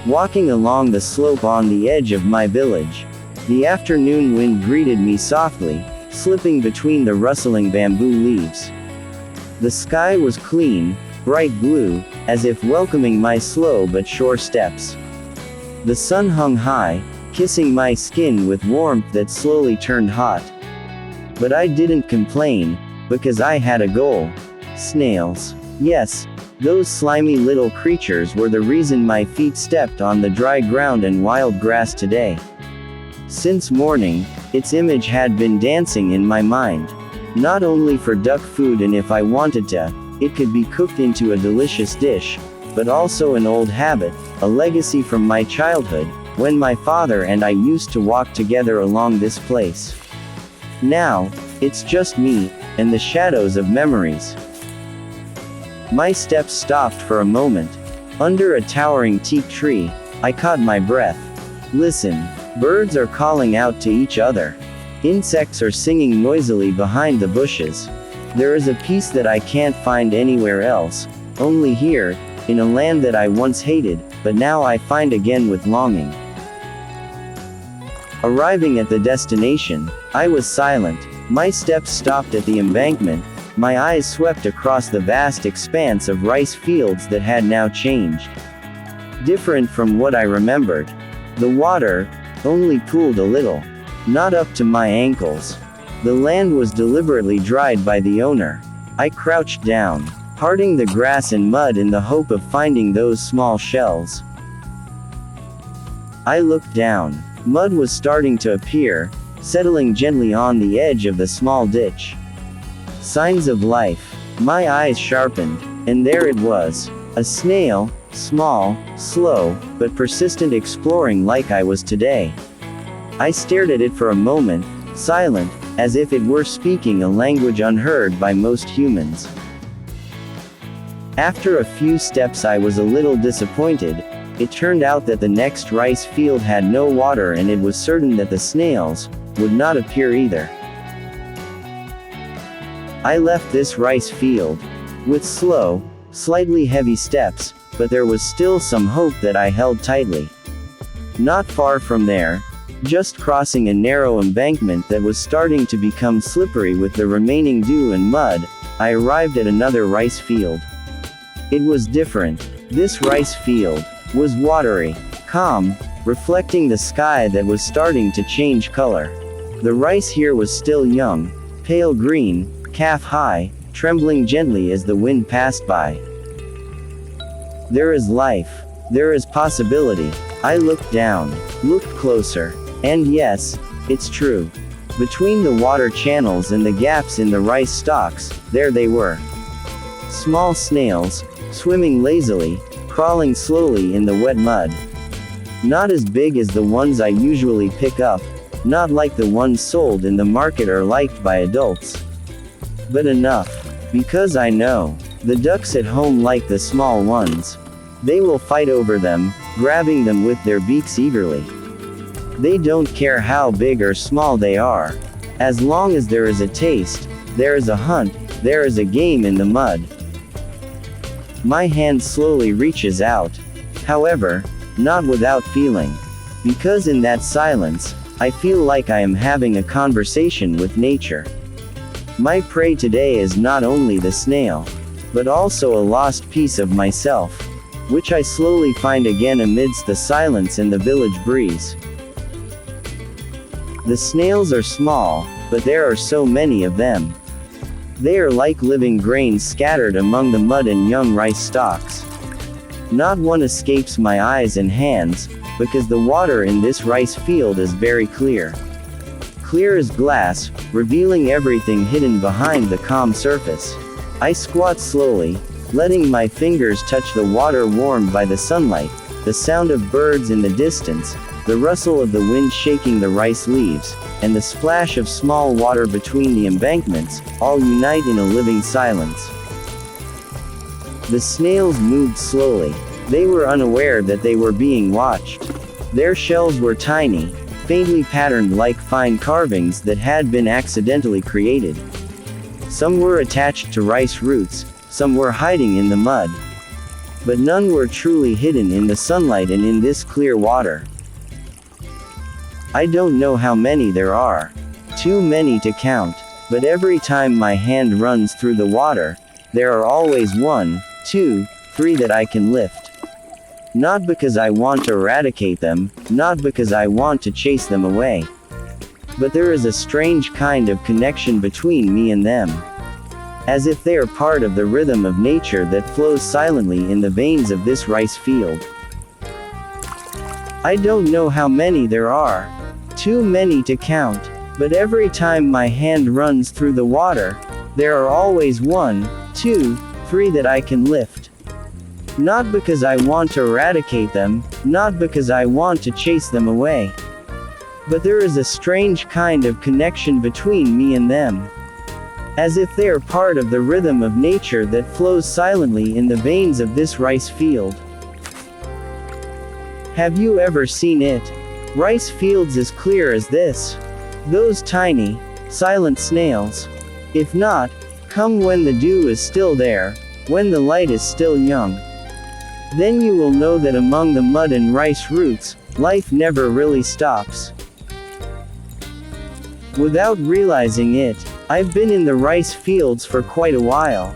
walking along the slope on the edge of my village. The afternoon wind greeted me softly, slipping between the rustling bamboo leaves. The sky was clean, bright blue, as if welcoming my slow but sure steps. The sun hung high, kissing my skin with warmth that slowly turned hot. But I didn't complain, because I had a goal. Snails. Yes, those slimy little creatures were the reason my feet stepped on the dry ground and wild grass today. Since morning, its image had been dancing in my mind. Not only for duck food, and if I wanted to, it could be cooked into a delicious dish, but also an old habit, a legacy from my childhood, when my father and I used to walk together along this place. Now, it's just me, and the shadows of memories. My steps stopped for a moment. Under a towering teak tree, I caught my breath. Listen, birds are calling out to each other. Insects are singing noisily behind the bushes. There is a peace that I can't find anywhere else, only here, in a land that I once hated, but now I find again with longing. Arriving at the destination, I was silent. My steps stopped at the embankment. My eyes swept across the vast expanse of rice fields that had now changed. Different from what I remembered. The water only pooled a little, not up to my ankles. The land was deliberately dried by the owner. I crouched down, parting the grass and mud in the hope of finding those small shells. I looked down. Mud was starting to appear, settling gently on the edge of the small ditch. Signs of life. My eyes sharpened, and there it was. A snail, small, slow, but persistent, exploring like I was today. I stared at it for a moment, silent, as if it were speaking a language unheard by most humans. After a few steps I was a little disappointed. It turned out that the next rice field had no water, and it was certain that the snails would not appear either. I left this rice field with slow, slightly heavy steps, but there was still some hope that I held tightly. Not far from there, just crossing a narrow embankment that was starting to become slippery with the remaining dew and mud, I arrived at another rice field. It was different. This rice field was watery, calm, reflecting the sky that was starting to change color. The rice here was still young, pale green, calf-high, trembling gently as the wind passed by. There is life. There is possibility. I looked down, looked closer, and yes, it's true. Between the water channels and the gaps in the rice stalks, there they were. Small snails, swimming lazily, crawling slowly in the wet mud. Not as big as the ones I usually pick up, not like the ones sold in the market or liked by adults. But enough. Because I know, the ducks at home like the small ones. They will fight over them, grabbing them with their beaks eagerly. They don't care how big or small they are. As long as there is a taste, there is a hunt, there is a game in the mud. My hand slowly reaches out. However, not without feeling. Because in that silence, I feel like I am having a conversation with nature. My prey today is not only the snail, but also a lost piece of myself, which I slowly find again amidst the silence and the village breeze. The snails are small, but there are so many of them. They are like living grains scattered among the mud and young rice stalks. Not one escapes my eyes and hands, because the water in this rice field is very clear. Clear as glass, revealing everything hidden behind the calm surface. I squat slowly, letting my fingers touch the water warmed by the sunlight, the sound of birds in the distance, the rustle of the wind shaking the rice leaves, and the splash of small water between the embankments, all unite in a living silence. The snails moved slowly. They were unaware that they were being watched. Their shells were tiny, faintly patterned like fine carvings that had been accidentally created. Some were attached to rice roots, some were hiding in the mud. but none were truly hidden in the sunlight and in this clear water. I don't know how many there are. Too many to count, but every time my hand runs through the water, there are always 1, 2, 3 that I can lift. Not because I want to eradicate them, not because I want to chase them away. But there is a strange kind of connection between me and them. As if they are part of the rhythm of nature that flows silently in the veins of this rice field. I don't know how many there are. Too many to count, but every time my hand runs through the water, there are always 1, 2, 3 that I can lift. Not because I want to eradicate them, not because I want to chase them away. But there is a strange kind of connection between me and them. As if they are part of the rhythm of nature that flows silently in the veins of this rice field. Have you ever seen it? Rice fields as clear as this? Those tiny, silent snails? If not, come when the dew is still there, when the light is still young. Then you will know that among the mud and rice roots, life never really stops. Without realizing it, I've been in the rice fields for quite a while,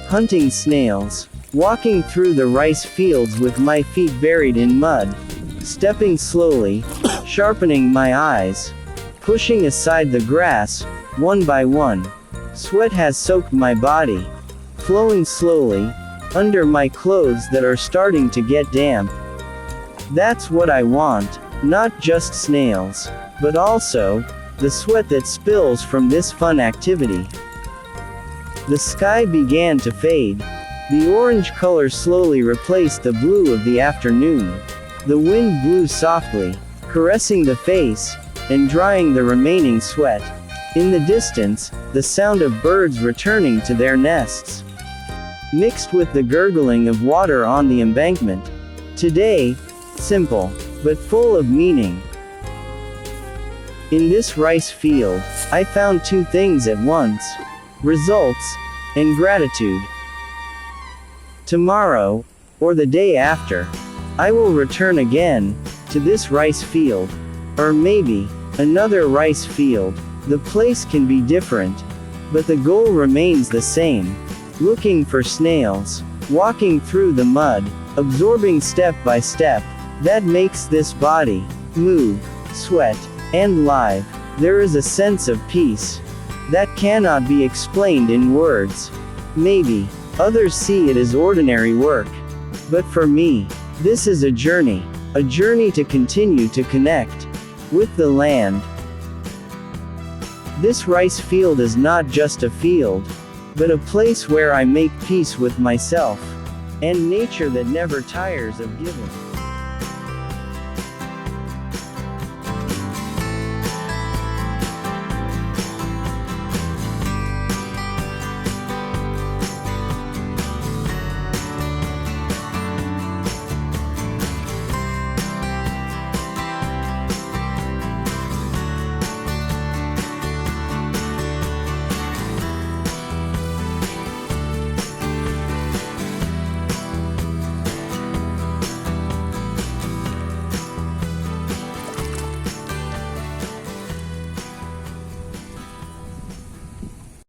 hunting snails, walking through the rice fields with my feet buried in mud, stepping slowly, sharpening my eyes, pushing aside the grass, one by one. Sweat has soaked my body, flowing slowly, under my clothes that are starting to get damp. That's what I want, not just snails, but also, the sweat that spills from this fun activity. The sky began to fade. The orange color slowly replaced the blue of the afternoon. The wind blew softly, caressing the face, and drying the remaining sweat. In the distance, the sound of birds returning to their nests, mixed with the gurgling of water on the embankment. Today, simple, but full of meaning. In this rice field, I found 2 things at once: results, and gratitude. Tomorrow, or the day after, I will return again, to this rice field. Or maybe, another rice field. The place can be different, but the goal remains the same. Looking for snails, walking through the mud, absorbing step by step. That makes this body move, sweat, and live. There is a sense of peace that cannot be explained in words. Maybe others see it as ordinary work, but for me, this is a journey to continue to connect with the land. This rice field is not just a field, but a place where I make peace with myself and nature that never tires of giving.